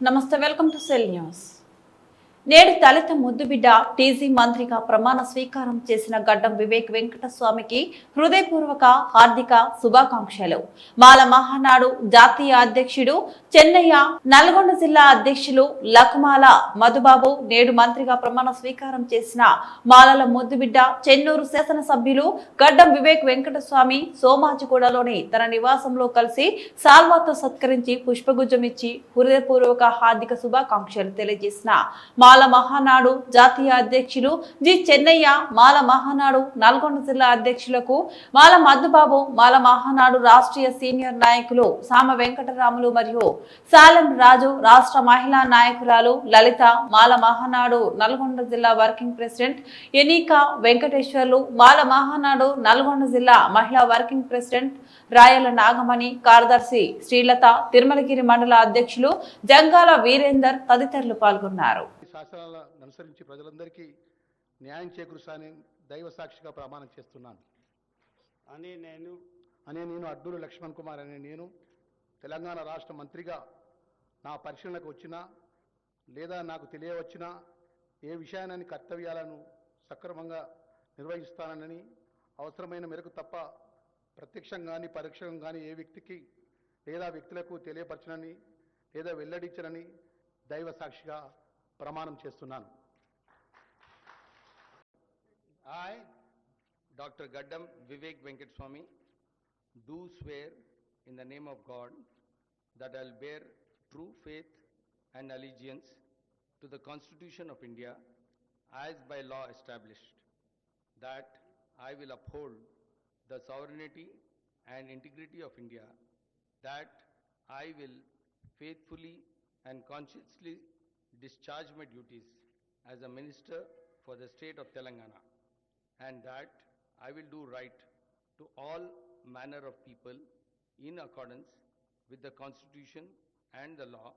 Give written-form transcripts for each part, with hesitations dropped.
నమస్తే, welcome to cell news. నేడు దళిత ముద్దుబిడ్డ టీజీ మంత్రిగా ప్రమాణ స్వీకారం చేసిన గడ్డం వివేక్ వెంకటస్వామికి హృదయపూర్వక హార్దిక శుభాకాంక్షలు. మాల మహానాడు జాతీయ అధ్యక్షుడు చెన్నయ్య, నల్గొండ జిల్లా అధ్యక్షులు లకుమాల మధుబాబు నేడు మంత్రిగా ప్రమాణ స్వీకారం చేసిన మాలల ముద్దుబిడ్డ చెన్నూరు శాసనసభ్యులు గడ్డం వివేక్ వెంకటస్వామి సోమాజిగూడలోని తన నివాసంలో కలిసి సాల్వాతో సత్కరించి పుష్పగుచ్చం ఇచ్చి హృదయపూర్వక హార్దిక శుభాకాంక్షలు తెలియజేసిన మాల మహానాడు జాతీయ అధ్యక్షులు జి చెన్నయ్య, మాల మహానాడు నల్గొండ జిల్లా అధ్యక్షులకు మాల మధుబాబు, మాల మహానాడు రాష్ట్రీయ సీనియర్ నాయకులు సామ వెంకటరాములు మరియు సాలెం రాజు, రాష్ట్ర మహిళా నాయకురాలు లలిత, మాల మహానాడు నల్గొండ జిల్లా వర్కింగ్ ప్రెసిడెంట్ ఎనీకా వెంకటేశ్వర్లు, మాల మహానాడు నల్గొండ జిల్లా మహిళా వర్కింగ్ ప్రెసిడెంట్ రాయల నాగమణి, కార్యదర్శి శ్రీలత, తిరుమలగిరి మండల అధ్యక్షులు జంగాల వీరేందర్ తదితరులు పాల్గొన్నారు. శాసనాలను అనుసరించి ప్రజలందరికీ న్యాయం చేకూరుస్తానని దైవ సాక్షిగా ప్రమాణం చేస్తున్నాను. నేను అడ్డూరు లక్ష్మణ్ కుమార్ అనే నేను తెలంగాణ రాష్ట్ర మంత్రిగా నా పరిశీలనకు వచ్చినా లేదా నాకు తెలియవచ్చినా ఏ విషయాన్ని కర్తవ్యాలను సక్రమంగా నిర్వహిస్తానని, అవసరమైన మేరకు తప్ప ప్రత్యక్షంగా కానీ పరోక్షంగా కానీ ఏ వ్యక్తికి లేదా వ్యక్తులకు తెలియపరచనని లేదా వెల్లడించనని దైవ సాక్షిగా ప్రమాణం చేస్తున్నాను. I, Dr. Gaddam Vivek Venkateswamy, do swear in the name of God that I will bear true faith and allegiance to the Constitution of India as by law established, that I will uphold the sovereignty and integrity of India, that I will faithfully and conscientiously discharge my duties as a minister for the state of Telangana, and that I will do right to all manner of people in accordance with the Constitution and the law,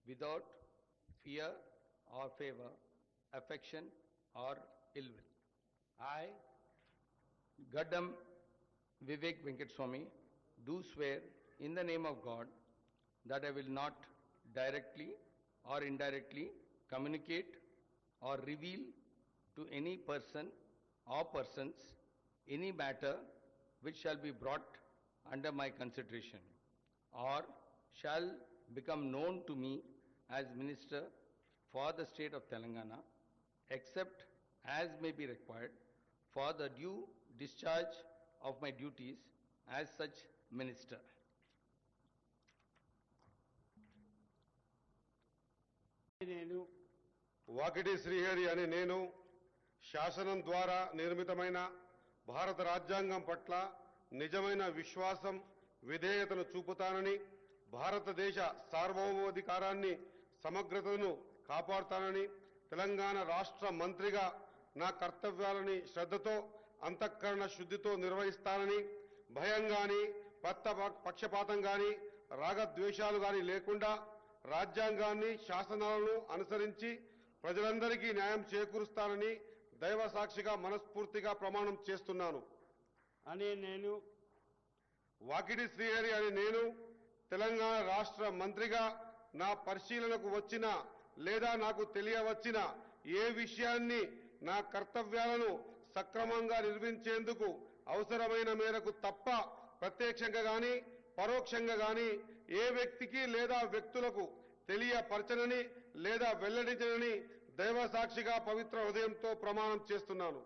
without fear or favor, affection or ill will. I, Gaddam Vivek Venkateswamy, do swear in the name of God that I will not directly or indirectly communicate or reveal to any person or persons any matter which shall be brought under my consideration or shall become known to me as Minister for the state of Telangana, except as may be required for the due discharge of my duties as such minister. Vakiti Srihari అనే నేను శాసనం ద్వారా నిర్మితమైన భారత రాజ్యాంగం పట్ల నిజమైన విశ్వాసం, విధేయతను చూపుతానని, భారతదేశ సార్వభౌమాధికారాన్ని, సమగ్రతను కాపాడుతానని, తెలంగాణ రాష్ట్ర మంత్రిగా నా కర్తవ్యాలని శ్రద్ధతో, అంతఃకరణ శుద్ధితో నిర్వహిస్తానని, భయం కానీ పక్షపాతం కానీ రాగద్వేషాలు కానీ లేకుండా రాజ్యాంగాన్ని, శాసనాలను అనుసరించి ప్రజలందరికీ న్యాయం చేకూరుస్తానని దైవ సాక్షిగా మనస్ఫూర్తిగా ప్రమాణం చేస్తున్నాను. వాకిటి శ్రీహరి అనే నేను తెలంగాణ రాష్ట్ర మంత్రిగా నా పరిశీలనకు వచ్చిన లేదా నాకు తెలియవచ్చిన ఏ విషయాన్ని నా కర్తవ్యాలను సక్రమంగా నిర్వహించేందుకు అవసరమైన మేరకు తప్ప ప్రత్యక్షంగా కానీ పరోక్షంగా కానీ ఏ వ్యక్తికి లేదా వ్యక్తులకు తెలియపరచనని లేదా వెల్లడించనని దైవ సాక్షిగా పవిత్ర హృదయంతో ప్రమాణం చేస్తున్నాను.